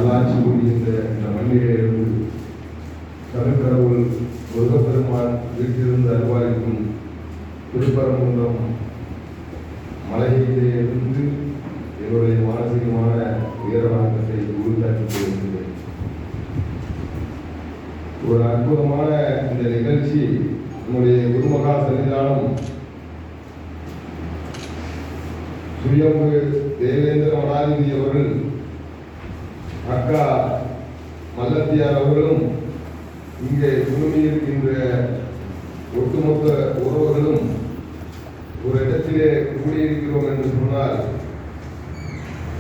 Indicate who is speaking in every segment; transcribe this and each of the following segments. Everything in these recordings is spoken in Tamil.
Speaker 1: நல்லாட்சி புரிகின்ற இந்த மண்ணிலே இருந்து தமிழ்கடவுள் முருகப்பெருமான் வீட்டிலிருந்து அருள்வாளிக்கும் திருப்பரங்குன்றம் மலையிலே இருந்து என்னுடைய மானசீகமான வீர வணக்கத்தை உறுதியாக்கி கொள்கின்றேன். ஒரு அற்புதமான இந்த நிகழ்ச்சி நம்முடைய குருமகா சன்னிதானம் சுயம்பு தேவேந்திர மடாதிபதி அவர்கள், அக்கா மல்லத்தியார் அவர்களும், இங்கே குழுமியிருக்கின்ற ஒட்டுமொத்த உறவுகளும் ஒரு இடத்திலே கூடியிருக்கிறோம் என்று சொன்னால்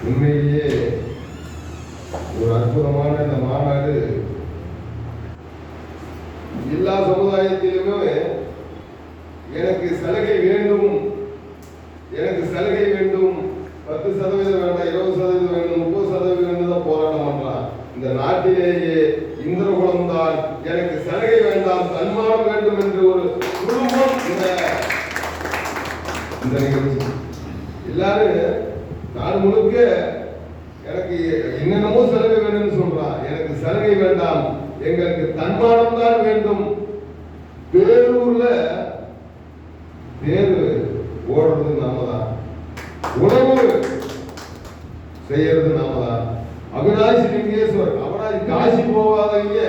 Speaker 1: உண்மையிலேயே ஒரு அற்புதமான இந்த மாநாடு எல்லா சமுதாயத்திலுமே எனக்கு சலுகை வேண்டும், எனக்கு சலுகை வேண்டும், 10% வேண்டாம், 20% வேண்டும், 30% வேண்டும் தான் போராட்டம் பண்ணலாம். இந்த நாட்டிலேயே இந்திரகுலம் தான் எனக்கு சலுகை வேண்டாம், தன்மானம் வேண்டும் என்று ஒரு குடும்பம் இந்த நிகழ்ச்சி எல்லாரும் நாடு முழுக்க எனக்கு என்னென்னமோ சலுகை வேணும்னு சொல்றான். எனக்கு சலுகை வேண்டாம், எங்களுக்கு தன்மானம் தான் வேண்டும். பேரூர்ல தேர்வு ஓடுறது நாம தான், உணவு செய்யறது நாம தான். அவினாசி லிங்கேஸ்வரர், அவனாசி காசி போகாதவங்க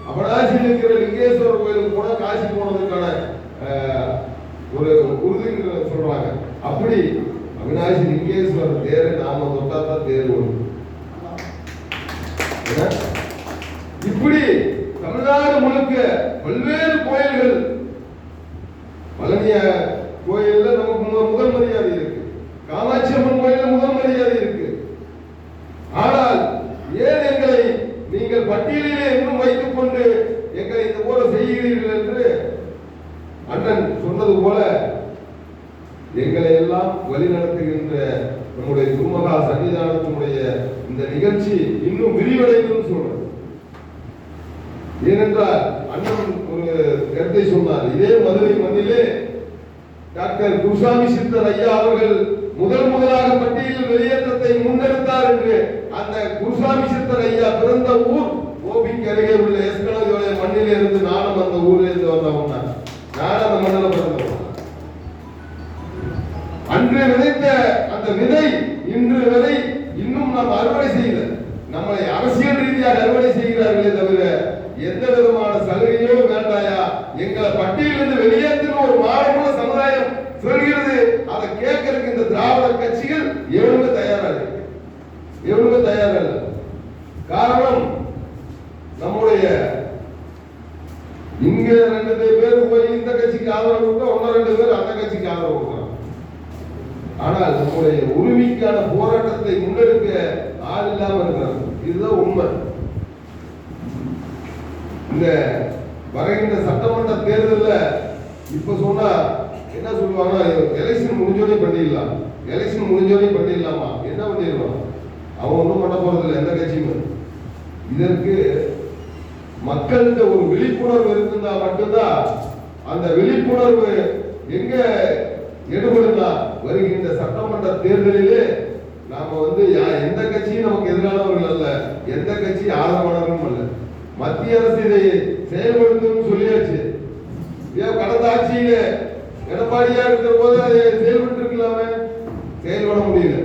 Speaker 1: அவனாசியில் இருக்கிற லிங்கேஸ்வரர் கோயிலுக்கு கூட காசி போனதுக்கான ஒரு உறுதி சொல்றாங்க. அப்படி அவினாசி லிங்கேஸ்வரர் தேரை நாம தொட்டாதான் தேர் ஓடும். இப்படி தமிழ்நாடு முழுக்க பல்வேறு கோயில்கள், பழனிய கோயில்ல நமக்கு முதல் மரியாதை இருக்கு, காமாட்சி அம்மன் கோயில்ல முதல் மரியாதை இருக்கு. ஆனால் ஏன் எங்களை நீங்கள் பட்டியலிலே இன்னும் வைத்துக் கொண்டு எங்களை இந்த போல செய்கிறீர்கள் என்று அண்ணன் சொன்னது போல எங்களை எல்லாம் வழிநடத்துகின்ற நம்முடைய குருமகா சன்னிதானத்தினுடைய இந்த நிகழ்ச்சி இன்னும் விரிவடையும் சொல்றது. ஏனென்றால் அண்ணன் ஒரு கருத்தை சொன்னார். இதே மதுரை மண்ணிலே டாக்டர் குருசாமி சித்தர் ஐயா அவர்கள் முதலாக பட்டியலில் வெளியேற்றத்தை முன்னெடுத்தார் என்று அந்த குருசாமி சித்தர் ஐயா பிறந்த ஊர் கோபிக்கு அருகே உள்ள எஸ்கனோடைய மண்ணிலே இருந்து நானும் அந்த ஊரில் இருந்து வந்தவன் தான். நானும் அந்த மண்ணில் பிறந்தவன். அன்று விதைத்த அந்த விதை இன்று விதை இன்னும் நாம் அறுவடை செய்யல. நம்மளை அரசியல் ரீதியாக அறுவடை செய்கிறார்களே தவிர எந்த விதமான சலுகையோ வேண்டாயா, எங்களை பட்டியலிருந்து வெளியேற்றின ஒரு மாறுபட்ட சமுதாயம் சொல்கிறது. அதை கேட்கறதுக்கு இந்த திராவிட கட்சிகள் எவ்வளவு தயாரா இல்லை. காரணம், நம்முடைய இங்க 2 பேர் போய் இந்த கட்சிக்கு ஆதரவு கொடுத்தா 1-2 பேர் அந்த கட்சிக்கு ஆதரவு கொடுக்குறாங்க. ஆனால் நம்முடைய உரிமைக்கான போராட்டத்தை முன்னெடுக்க ஆள் இல்லாம இருக்கிறாங்க. இதுதான் உண்மை. இந்த வருகின்ற சட்டமன்ற தேர்தலில் இப்ப சொன்னா என்ன சொல்லுவாங்க, எலெக்ஷன் முடிஞ்சோடனே பண்ணிடலாமா? என்ன பண்ணிடுவான்? அவன் ஒன்றும் பண்ண போறதில்லை எந்த கட்சியுமே. இதற்கு மக்கள்கிட்ட ஒரு விழிப்புணர்வு இருந்தா மட்டும்தான் அந்த விழிப்புணர்வு எங்க எடுபடுதா வருகின்ற சட்டமன்ற தேர்தலிலே நாம எந்த கட்சியும் நமக்கு எதிரானவர்கள் அல்ல, எந்த கட்சி ஆதரவானவர்களும் அல்ல. மத்திய அரசு இதை செயல்படுத்தும் சொல்லியாச்சு. கடந்த ஆட்சியில எடப்பாடியா இருக்கிற போது அதை செயல்பட்டு இருக்கலாமே, செயல்பட முடியல.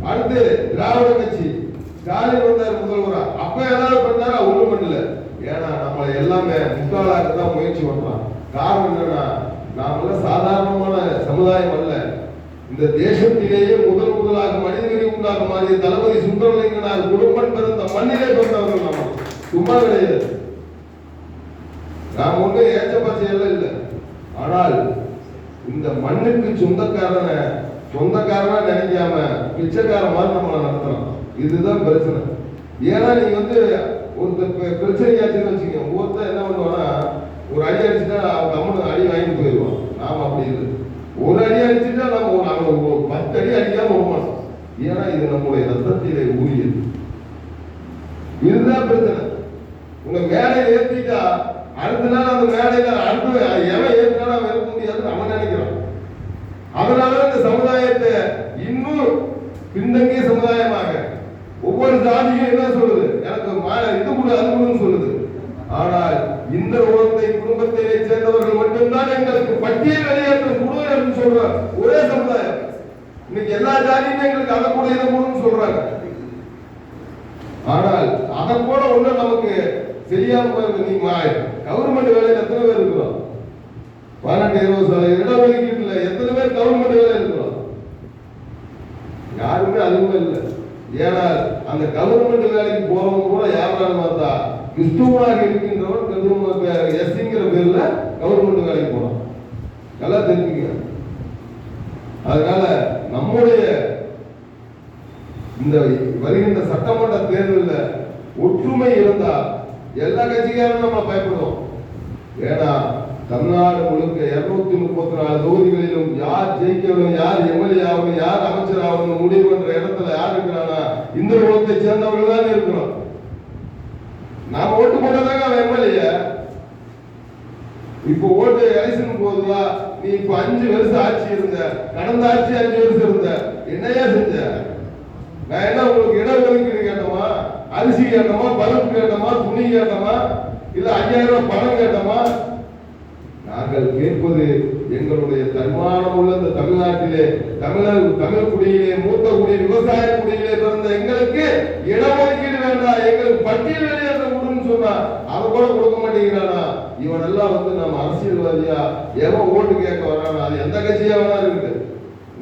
Speaker 1: அடுத்து திராவிட கட்சி ஸ்டாலின் வந்தார் முதல்வரா, அப்ப ஏதாவது பண்ணாரா? ஒண்ணும் பண்ணல. ஏன்னா நம்மளை எல்லாமே முக்காலாக தான் முயற்சி பண்றான். காரணம் என்னன்னா, நாம சாதாரணமான சமுதாயம் அல்ல. இந்த தேசத்திலேயே முதலாக மனிதனை உண்டாக மாறிய தளபதி சுந்தரலிங்கனார் குடும்பம் பிறந்த மண்ணிலே பிறந்தவர்கள் நம்ம, சும்மா கிடையாது. நாம் ஒண்ணு ஏற்றப்பச்சையெல்லாம் இல்லை. ஆனால் இந்த மண்ணுக்கு சொந்தக்காரனா நினைக்காம பிச்சைக்கார மாதிரி நம்மளை நடத்தலாம். இதுதான் பிரச்சனை. ஏன்னா நீங்க ஒரு பிரச்சனையாச்சுன்னு வச்சுக்கோங்க, ஒருத்தர் என்ன பண்ணுவானா, ஒரு அடி அடிச்சுட்டா அவங்க அம்மனு அடி வாங்கிட்டு போயிடுவான். நாம அப்படி இல்லை. ஒரு அடி அடிச்சுட்டா நம்ம 10 அடி அடிக்காம ஒரு மாசம். ஏன்னா இது நம்முடைய ரத்தத்திலே ஊறியது. இதுதான் பிரச்சனை. உங்க மேடையில் ஏற்றிட்டா அடுத்த நாள் அந்த மேடையில அடுத்து எவன் ஏற்றினாலும் அவன் இருக்க முடியாதுன்னு அவன் நினைக்கிறான். அதனால இந்த சமுதாயத்தை இன்னும் பின்தங்கிய சமுதாயமாக ஒவ்வொரு ஜாதியும் என்ன சொல்லுது, ஆனால் அதை கூட ஒண்ணு நமக்கு தெரியாம நீ கவர்மெண்ட் வேலையில எத்தனை பேர் இருக்கிறோம்? 18-20 இடஒதுக்கீட்டுல எத்தனை பேர் கவர்மெண்ட் வேலை இருக்கிறோம்? யாருமே அதுவுமே இல்லை. ஏன்னா அந்த கவர்மெண்ட் வேலைக்கு போறவங்க கூட யாராலும் பார்த்தா கிறிஸ்துவனாக இருக்கின்றவன் எஸ்ங்கிற பேர்ல கவர்மெண்ட் வேலைக்கு போறான். நல்லா தெரிஞ்சுக்க. அதனால நம்முடைய இந்த வருகின்ற சட்டமன்ற தேர்தலில் ஒற்றுமை இருந்தா எல்லா கட்சிக்காரும் நம்ம பயப்படுவோம். ஏன்னா தமிழ்நாடு முழுக்க 234 தொகுதிகளிலும் யார் ஜெயிக்கணும், யார் எம்எல்ஏ ஆகணும், யார் அமைச்சர் ஆகணும் முடிவு பண்ற இடத்துல யார் இருக்கிறானா இந்த குலத்தை சேர்ந்தவர்கள் தான் இருக்கிறோம். நாம ஓட்டு போட்டதாங்க அவன் எம்எல்ஏ. இப்போ ஓட்டு எலெக்ஷன் போதுவா, நீ இப்ப 5 வருஷம் ஆட்சி இருந்த, கடந்த ஆட்சி 5 வருஷம் இருந்த, என்னையா செஞ்ச? நான் என்ன உங்களுக்கு இடஒதுக்கீடு கேட்டோமா, அரிசி கேட்டோமா, பருப்பு கேட்டோமா, துணி கேட்டோமா, இல்ல 5000 ரூபாய் பணம் கேட்டோமா? நாங்கள் கேட்பது எங்களுடைய தன்மானம் உள்ள இந்த தமிழ்நாட்டிலே தமிழ் குடியிலே மூத்த குடி விவசாய குடியிலே பிறந்த எங்களுக்கு இடஒதுக்கீடு வேண்டாம், எங்களுக்கு பட்டியல் வெளியேற்ற விடுன்னு சொன்னா அதை கூட கொடுக்க மாட்டேங்கிறானா? இவன் எல்லாம் நம்ம அரசியல்வாதியா ஏதோ ஓட்டு கேட்க வரானா? அது எந்த கட்சியா வேணா இருக்குது.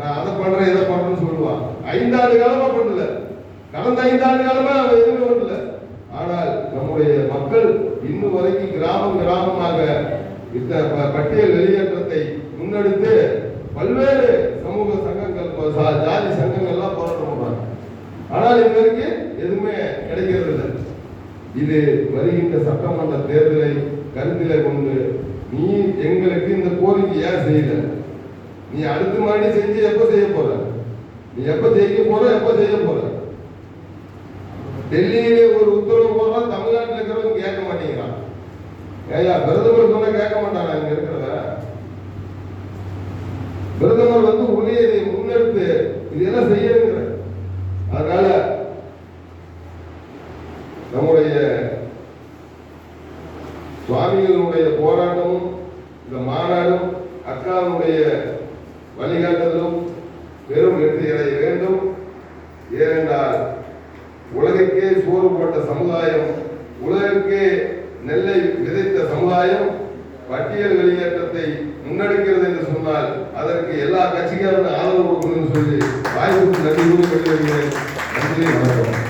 Speaker 1: நான் அதை பண்றேன் இதை பண்றேன்னு சொல்லுவான். 5 ஆண்டு காலமா பண்ணல, கடந்த 5 ஆண்டு காலமா அவன் எதுவுமே பண்ணல. ஆனால் நம்முடைய மக்கள் இன்னும் வரைக்கும் கிராமமாக இந்த பட்டியல் வெளியேற்றத்தை முன்னெடுத்து பல்வேறு சமூக சங்கங்கள் ஜாதி சங்கங்கள் எல்லாம் போராட்டம் பண்றாங்க. ஆனால் இது வரைக்கும் எதுவுமே கிடைக்கிறது இல்லை. இது வருகின்ற சட்டமன்ற தேர்தலை கருத்தில கொண்டு நீ எங்களுக்கு இந்த கோரிக்கை ஏன் செய்யல? நீ அடுத்த மாதிரி செஞ்சு எப்ப செய்ய போற? நீ எப்ப ஜெயிக்க போற? எப்ப செய்ய போற? டெல்லியிலே ஒரு உத்தரவு போடுறா, தமிழ்நாட்டில் இருக்கிறவங்க கேட்க மாட்டேங்கிறான். ஏயா பிரதமர் சொன்ன கேட்க மாட்டாங்க. இங்க இருக்கிறத பிரதமர் உடனே முன்னெடுத்து இதெல்லாம் செய்யணுங்கிற. அதனால நம்முடைய சுவாமிகளுடைய போராட்டமும் இந்த மாநாடும் அக்காவுடைய வழிகாட்டுதலும் பெரும் வெற்றி அடைய வேண்டும். ஏனென்றால் உலகுக்கே சோறு போட்ட சமுதாயம், உலகுக்கே நெல்லை விதைத்த சமுதாயம் பட்டியல் வெளியேற்றத்தை முன்னெடுக்கிறது என்று சொன்னால் அதற்கு எல்லா கட்சிக்காரும் ஆதரவு கொடுக்கணும்னு சொல்லி வாய்ப்புக்கு நன்றி கூறி வெளியேறுகிறேன். நன்றி, வணக்கம்.